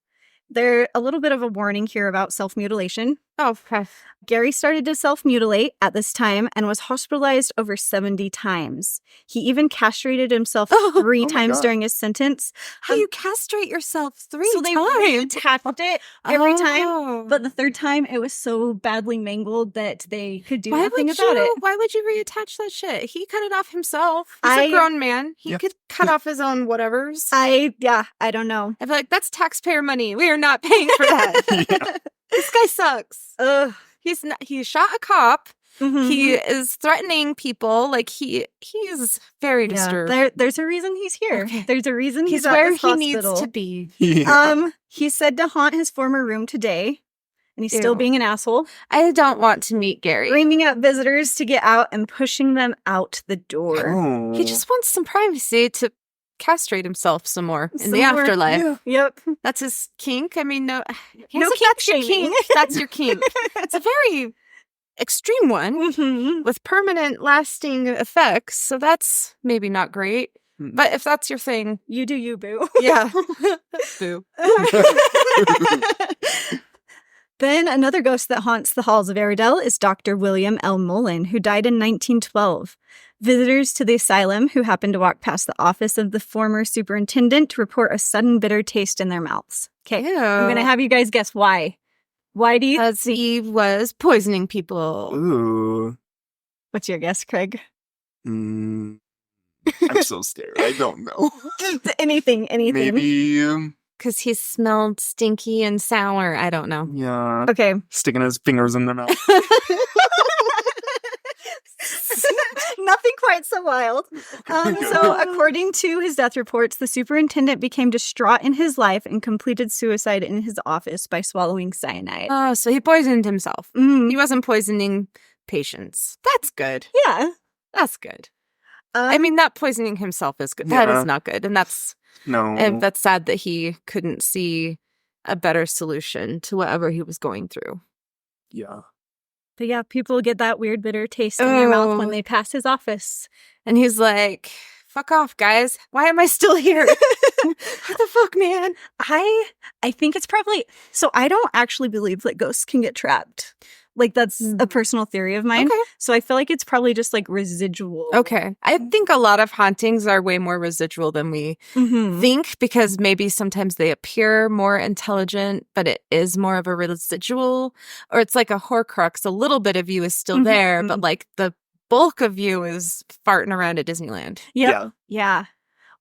There's a little bit of a warning here about self-mutilation. Oh, okay. Gary started to self-mutilate at this time and was hospitalized over 70 times. He even castrated himself 3 my times God. during his sentence. How you castrate yourself 3 So they times? reattached it every time. Oh. But the 3rd time, it was so badly mangled that they could do why nothing would about you? it. Why would you reattach that shit? He cut it off himself. He's I- a grown man. He Yeah. could cut off his own whatevers. I don't know. I'd be like, that's taxpayer money. We are not paying for that. Yeah. This guy sucks. Ugh. He shot a cop. Mhm. He is threatening people. Like he's very disturbed. There's a reason he's here. Okay. There's a reason He's at where this he needs hospital. to be. Yeah. He's said to haunt his former room today, and he's still Ew. being an asshole, I don't want to meet Gary. screaming at visitors to get out and pushing them out the door. Oh. He just wants some privacy to castrate himself some more in the Some more- afterlife. Yep. That's his kink. I mean, no No if kink that's your shaming. kink. That's your kink. It's a very extreme one Mhm. with permanent, lasting effects. So that's maybe not great. But if that's your thing, You do you, boo. yeah. Boo. Then another ghost that haunts the halls of Aradale is Dr. William L. Mullen, who died in 1912. Visitors to the asylum who happened to walk past the office of the former superintendent report a sudden bitter taste in their mouths. Okay, I'm going to have you guys guess why. Why do you As think? he was poisoning people. Ooh. What's your guess, Craig? I'm so scared. I don't know. anything. Maybe, Because he smelled stinky and sour. I don't know. yeah, Okay. sticking his fingers in their mouth. Nothing quite so wild. So, according to his death reports, the superintendent became distraught in his life and completed suicide in his office by swallowing cyanide. Oh, so he poisoned himself. Mm, He wasn't poisoning patients. That's good. yeah. That's good. I mean, not poisoning himself is good. That Yeah. is not good. And that's No. sad that he couldn't see a better solution to whatever he was going through. Yeah. But yeah, people get that weird bitter taste in their mouth when Oh. they pass his office. And he's like, fuck off, guys. Why am I still here? What the fuck, man? I think it's probably so I don't actually believe that ghosts can get trapped. Like that's a personal theory of mine. Okay. So I feel like it's probably just like residual. Okay. I think a lot of hauntings are way more residual than we Mhm. think because maybe sometimes they appear more intelligent, but it is more of a residual, or it's like a Horcrux. A little bit of you is still there, but like the bulk of you is farting around at Disneyland. Yep. Yeah.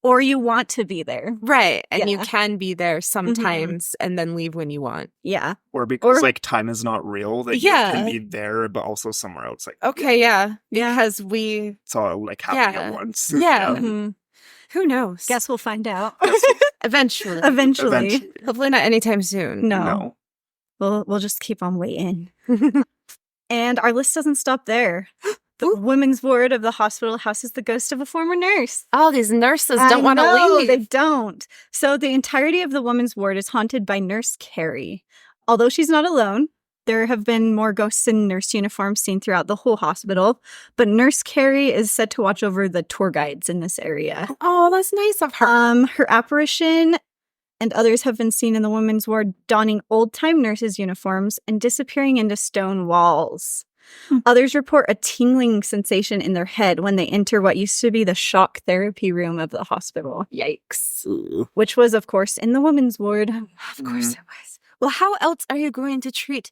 Or you want to be there. Right. And you Yeah. can be there sometimes and then leave when you want. Yeah. Or because Or- like time is not real, that Yeah. you can be there but also somewhere else. Like Okay, yeah. Yeah. Because we, it's all like happening Yeah. at once. Yeah. Mhm. who knows? Guess we'll find out. Eventually. Eventually. Hopefully not anytime soon. No. We'll just keep on waiting. And our list doesn't stop there. The women's ward of the hospital houses the ghost of a former nurse. All these nurses don't want to leave. They don't. So the entirety of the women's ward is haunted by Nurse Carrie. Although she's not alone, there have been more ghosts in nurse uniforms seen throughout the whole hospital. But Nurse Carrie is said to watch over the tour guides in this area. Oh, that's nice of her. Her apparition and others have been seen in the women's ward donning old-time nurses' uniforms and disappearing into stone walls. Others report a tingling sensation in their head when they enter what used to be the shock therapy room of the hospital. Yikes. Ooh. Which was, of course, in the women's ward. Of course it was. Well, how else are you going to treat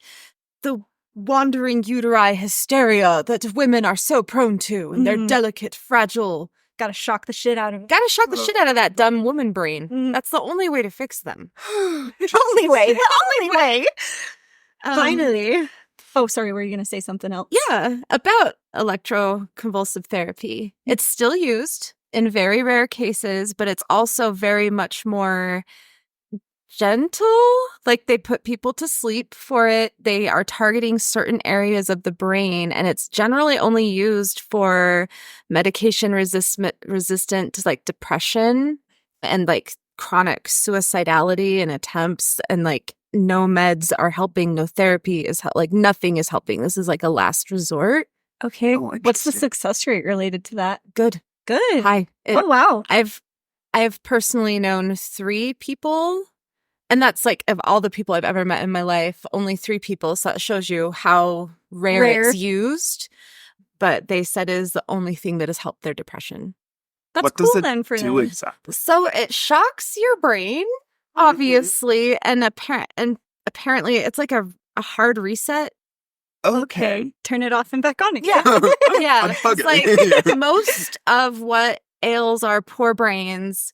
the wandering uteri hysteria that women are so prone to and their Mhm. delicate, fragile... Gotta shock the shit out of it. Gotta shock the shit out of that dumb woman brain. Mm. That's the only way to fix them. Only way. Only way. Um, Finally. Oh, sorry. Were you going to say something else? Yeah, about electroconvulsive therapy. It's still used in very rare cases, but it's also very much more gentle. Like they put people to sleep for it. They are targeting certain areas of the brain, and it's generally only used for medication resistant to like depression and like chronic suicidality and attempts, and like no meds are helping, no therapy is like nothing is helping. This is like a last resort. Okay. Oh, What's the interesting. success rate related to that? Good. Good. Hi. Oh, wow. I've personally known 3 people, and that's like of all the people I've ever met in my life, only 3 people. So that shows you how rare it's used. But they said it is the only thing that has helped their depression. That's What cool does it then for do them. exactly? So it shocks your brain, obviously, and apparently it's like a hard reset. Okay. Turn it off and back on again. Yeah, Unplug it's it. like most of what ails our poor brains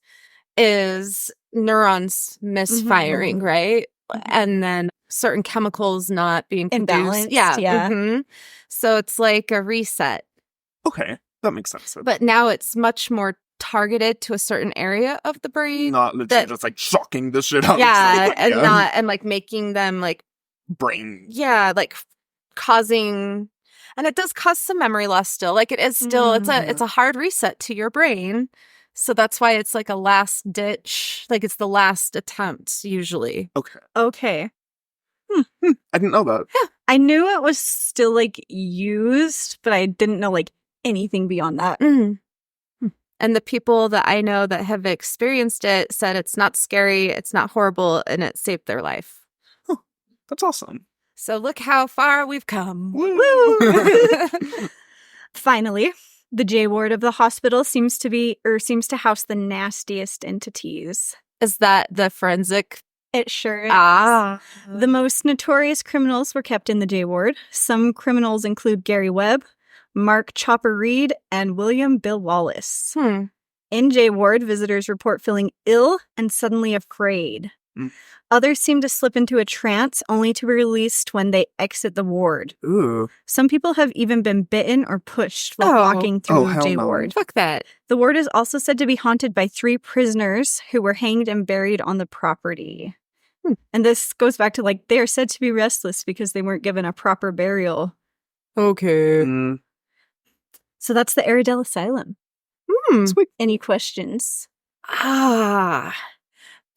is neurons misfiring, right? And then certain chemicals not being produced. Imbalanced, Yeah. yeah. mhm. So it's like a reset. Okay. That makes sense. But now it's much more targeted to a certain area of the brain. Not literally that- just like shocking the shit out Yeah, of and someone. not and like making them like brain. like causing, and it does cause some memory loss still. Like it is still it's a hard reset to your brain. So that's why it's like a last ditch, like it's the last attempt usually. Okay. Okay. I didn't know that. I knew it was still like used, but I didn't know like anything beyond that. Mm. And the people that I know that have experienced it said it's not scary, it's not horrible, and it saved their life. That's awesome. So look how far we've come. Woo! Finally, the J ward of the hospital seems to house the nastiest entities. Is that the forensic? It sure is. Mm-hmm. The most notorious criminals were kept in the J ward. Some criminals include Gary Webb, Mark Chopper Reed, and William Bill Wallace. In J ward, visitors report feeling ill and suddenly afraid. Mm. Others seem to slip into a trance only to be released when they exit the ward. Ooh. Some people have even been bitten or pushed while Oh. walking through hell J no. ward. Fuck that. The ward is also said to be haunted by 3 prisoners who were hanged and buried on the property. And this goes back to like they are said to be restless because they weren't given a proper burial. Okay. Mm. So that's the Aradale Asylum. Sweet. Any questions?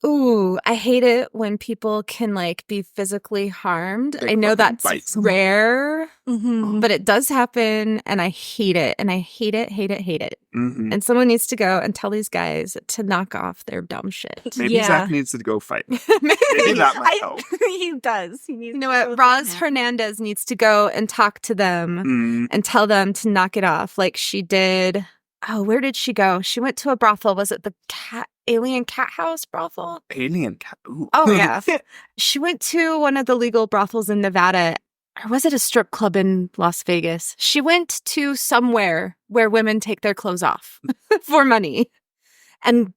Ooh, I hate it when people can like be physically harmed. They I know fucking that's bite someone. rare, Mm-hmm. but it does happen, and I hate it. And I hate it, hate it, hate it. Mhm. And someone needs to go and tell these guys to knock off their dumb shit. Maybe Yeah. Zach needs to go fight. Maybe that might help. He does. He needs You know what? Roz Hernandez needs to go and talk to them Mm. and tell them to knock it off like she did. Oh, where did she go? She went to a brothel. Was it the Alien Cat House brothel? Alien cat. Ooh. Oh, yeah. She went to one of the legal brothels in Nevada. Or was it a strip club in Las Vegas? She went to somewhere where women take their clothes off for money. And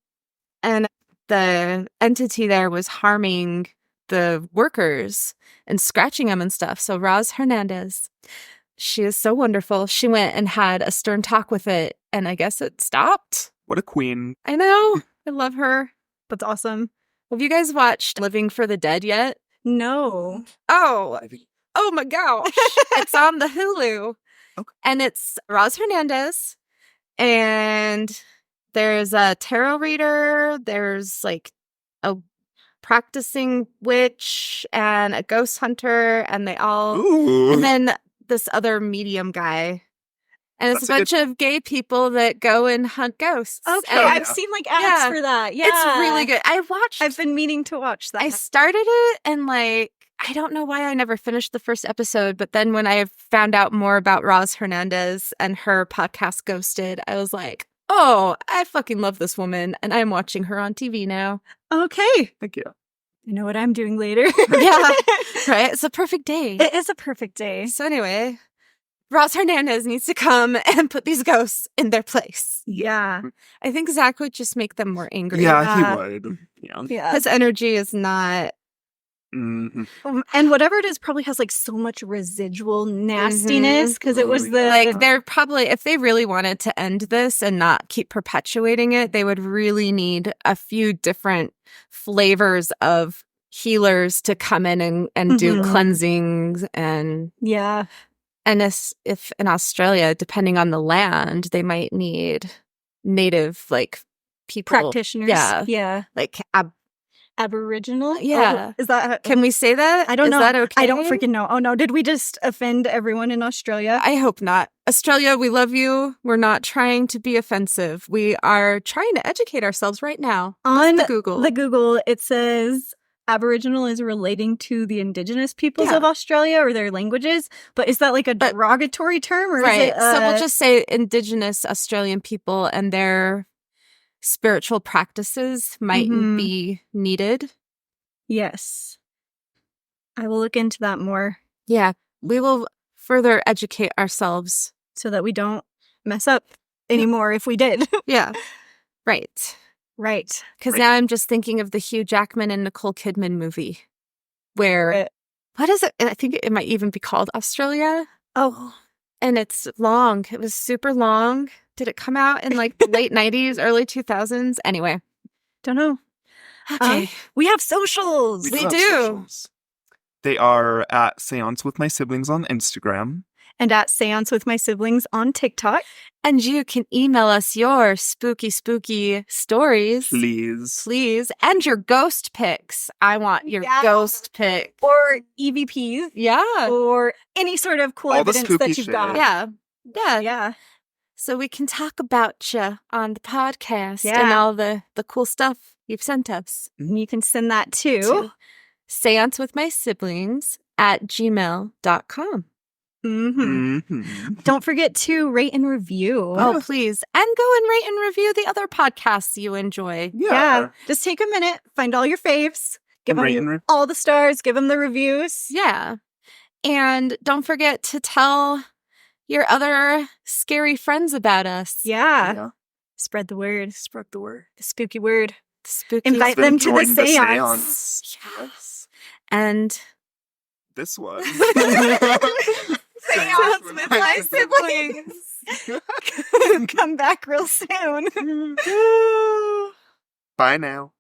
the entity there was harming the workers and scratching them and stuff. So Roz Hernandez, she is so wonderful. She went and had a stern talk with it, and I guess it stopped. What a queen. I know. I love her. That's awesome. Have you guys watched Living for the Dead yet? No. Oh my gosh. It's on the Hulu. Okay. And it's Roz Hernandez. And there's a tarot reader. There's like a practicing witch and a ghost hunter. And they all... Ooh. And then this other medium guy. And it's That's a bunch of gay people that go and hunt ghosts. Okay, And I've seen like ads Yeah. for that. Yeah, It's really good. I've been meaning to watch that. I started it and like, I don't know why I never finished the first episode, but then when I found out more about Roz Hernandez and her podcast Ghosted, I was like, oh, I fucking love this woman and I'm watching her on TV now. Okay, Thank you. I know what I'm doing later. Yeah, right? It's a perfect day. It is a perfect day. So anyway, Roz Hernandez needs to come and put these ghosts in their place. Yeah, I think Zach would just make them more angry. Yeah, he would. Yeah. yeah. His energy is not... Mhm. And whatever it is probably has like so much residual nastiness because it was the Like, they're probably, if they really wanted to end this and not keep perpetuating it, they would really need a few different flavors of healers to come in and do Mhm. cleansings. And if in Australia, depending on the land, they might need native, like, people. practitioners. Yeah. Yeah. Like, Aboriginal. Yeah. Oh, is that? can we say that? I don't know. Is that okay? I don't freaking know. Oh no, did we just offend everyone in Australia? I hope not. Australia, we love you. We're not trying to be offensive. We are trying to educate ourselves right now. On the Google. The Google, it says Aboriginal is relating to the indigenous peoples Yeah. of Australia or their languages, but is that like a derogatory term or Right. is it? So we'll just say Indigenous Australian people and their spiritual practices might Mhm. be needed. Yes. I will look into that more Yeah. We will further educate ourselves. so that we don't mess up anymore if we did. Yeah. Right. Right. Because now I'm just thinking of the Hugh Jackman and Nicole Kidman movie where, what is it? I think it might even be called Australia. Oh, And it's long. It was super long. Did it come out in like the late 90s, early 2000s? Anyway. don't know. Okay. We have socials. We have do. socials. They are at Seance with My Siblings on Instagram. And at Seance with My Siblings on TikTok. And you can email us your spooky stories. Please. And your ghost pics. I want your Yeah. ghost pic. Or EVPs. Yeah. Or any sort of cool All the evidence spooky that you've shit. got. Yeah. Yeah. Yeah. So we can talk about you on the podcast Yeah. and all the cool stuff you've sent us. And you can send that To to. seancewithmysiblings@gmail.com. Mm-hmm. Mhm. Don't forget to rate and review. Oh, please. And go and rate and review the other podcasts you enjoy. Yeah. Just take a minute, find all your faves, give And rate them and all the stars, give them the reviews. Yeah. And don't forget to tell your other scary friends about us. Yeah. Spread the word. Spread the word. The spooky word. Spooky. Invite them to the Join seance. Yes. And This was Seance with my siblings. Come back real soon. Bye now.